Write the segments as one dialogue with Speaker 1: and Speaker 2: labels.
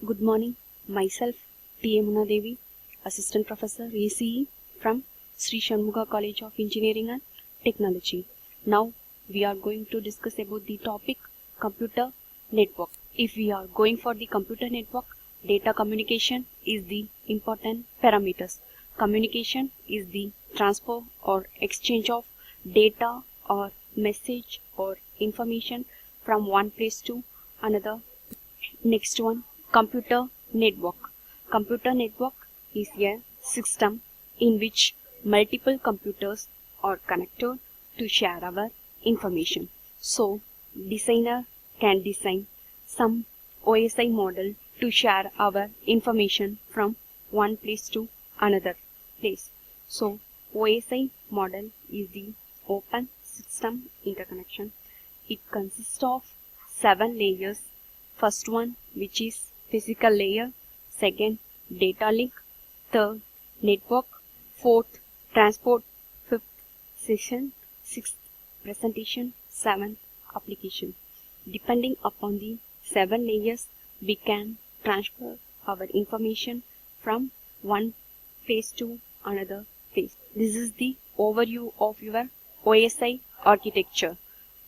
Speaker 1: Good morning. Myself, T. Muna Devi, Assistant Professor ACE from Sri Shanmuga College of Engineering and Technology. Now we are going to discuss about the topic computer network. If we are going for the computer network, data communication is the important parameters. Communication is the transfer or exchange of data or message or information from one place to another. Next one, computer network. Computer network is a system in which multiple computers are connected to share our information. So, designer can design some OSI model to share our information from one place to another place. So, OSI model is the Open System Interconnection. It consists of 7 layers. First one, which is physical layer. Second, data link. Third, network. Fourth, transport. Fifth, session. Sixth, presentation. Seventh, application. Depending upon the 7 layers, we can transfer our information from one phase to another phase. This is the overview of your OSI architecture.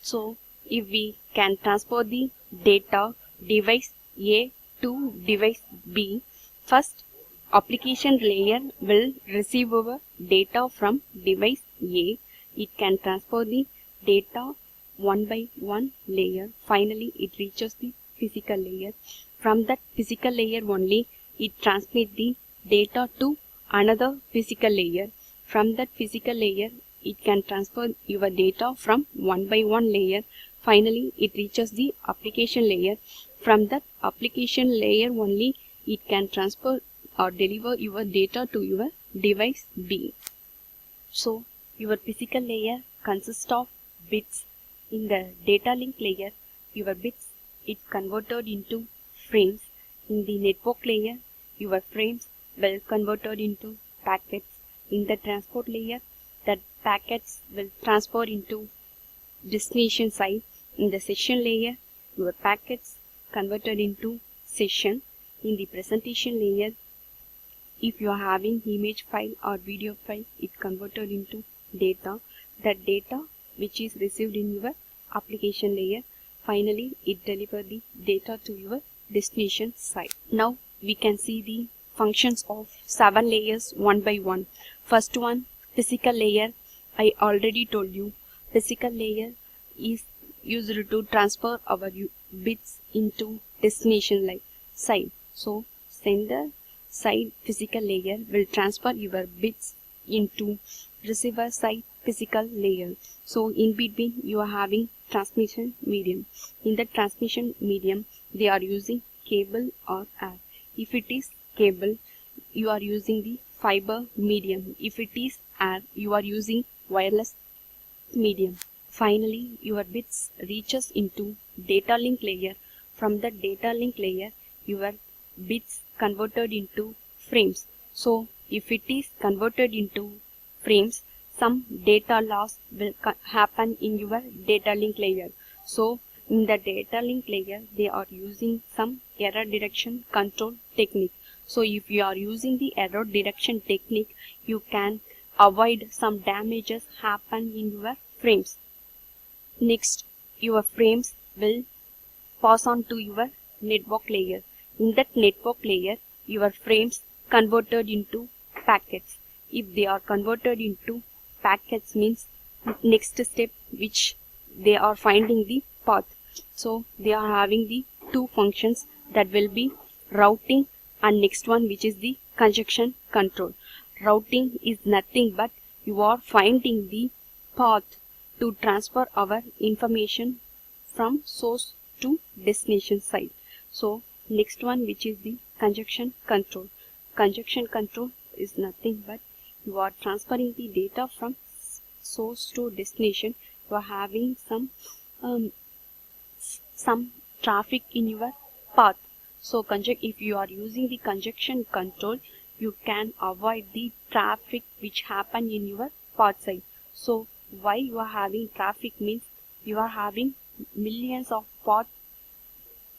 Speaker 1: So, if we can transfer the data device A to device B, first application layer will receive our data from device A. It can transfer the data one by one layer. Finally, it reaches the physical layer. From that physical layer only, it transmits the data to another physical layer. From that physical layer, it can transfer your data from one by one layer. Finally, it reaches the application layer. From that application layer only, it can transfer or deliver your data to your device B. So, your physical layer consists of bits. In the data link layer, your bits is converted into frames. In the network layer, your frames will converted into packets. In the transport layer, the packets will transfer into destination side. In the session layer, your packets converted into session. In the presentation layer, if you are having image file or video file, it converted into data. That data which is received in your application layer, finally it deliver the data to your destination site. Now we can see the functions of 7 layers one by one. First one, physical layer. I already told you, physical layer is used to transfer our bits into destination side. So sender side physical layer will transfer your bits into receiver side physical layer. So in between you are having transmission medium. In the transmission medium, they are using cable or air. If it is cable, you are using the fiber medium. If it is air, you are using wireless medium. Finally, your bits reaches into data link layer. From the data link layer, your bits converted into frames. So, if it is converted into frames, some data loss will happen in your data link layer. So, in the data link layer, they are using some error detection control technique. So, if you are using the error detection technique, you can avoid some damages happen in your frames. Next, your frames will pass on to your network layer. In that network layer, your frames converted into packets. If they are converted into packets means next step which they are finding the path. So they are having the two functions that will be routing and next one which is the congestion control. Routing is nothing but you are finding the path to transfer our information from source to destination side. So next one which is the congestion control. Congestion control is nothing but you are transferring the data from source to destination. You are having some traffic in your path. So if you are using the congestion control, you can avoid the traffic which happen in your path side. So why you are having traffic means you are having millions of paths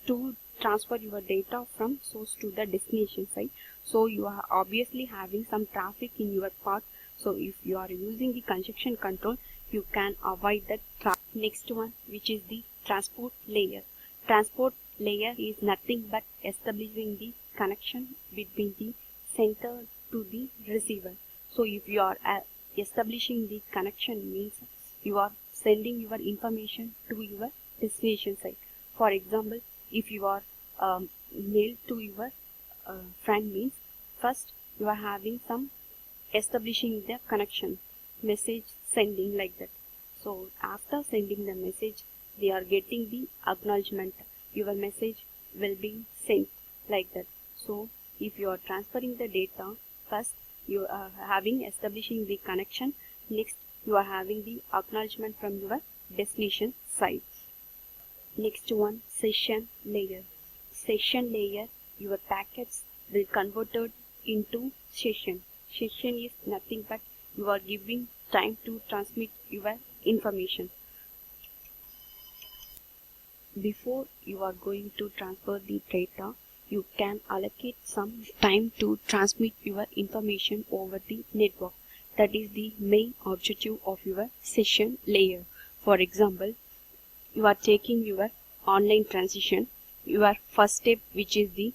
Speaker 1: to transfer your data from source to the destination site. So you are obviously having some traffic in your path. So if you are using the congestion control, you can avoid that traffic. Next one, which is the transport layer. Transport layer is nothing but establishing the connection between the sender to the receiver. So if you are establishing the connection, means you are sending your information to your destination site. For example, if you are mail to your friend, means first you are having some establishing the connection, message sending, like that. So after sending the message, they are getting the acknowledgement. Your message will be sent, like that. So if you are transferring the data, first you are having establishing the connection, next you are having the acknowledgement from your destination site. Next one, session layer. Session layer, your packets will converted into session. Session is nothing but you are giving time to transmit your information. Before you are going to transfer the data, you can allocate some time to transmit your information over the network. That is the main objective of your session layer. For example, you are taking your online transition, your first step, which is the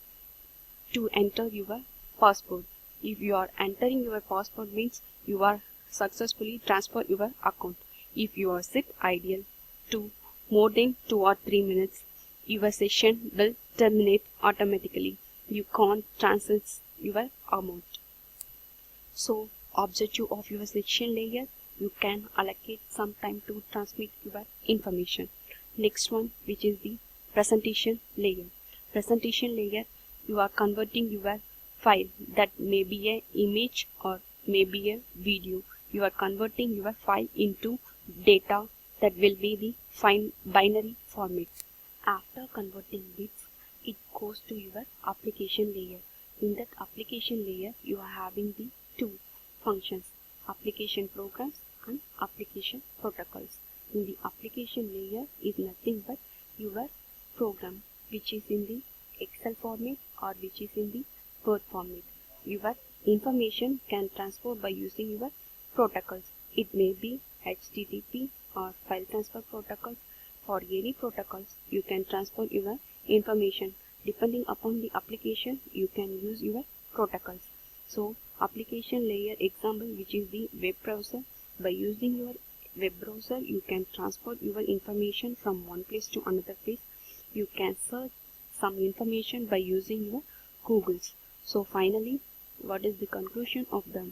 Speaker 1: to enter your passport. If you are entering your passport, means you are successfully transfer your account. If you are sit idle to more than 2 or 3 minutes, your session will terminate automatically. You can't transfer your amount. So objective of your session layer, you can allocate some time to transmit your information. Next one, which is the presentation layer. Presentation layer, you are converting your file, that may be an image or maybe a video. You are converting your file into data, that will be the fine binary format. After converting bits, it goes to your application layer. In that application layer, you are having the two functions, application programs and application protocols. In the application layer is nothing but your program, which is in the Excel format or which is in the Word format. Your information can transfer by using your protocols. It may be HTTP or file transfer protocols. For any protocols, you can transfer your information. Depending upon the application, you can use your protocols. So application layer example, which is the web browser. By using your web browser, you can transfer your information from one place to another place. You can search some information by using your Googles. So finally, what is the conclusion of the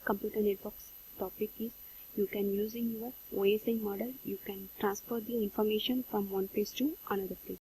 Speaker 1: computer networks topic is, you can using your OSI model, you can transfer the information from one place to another place.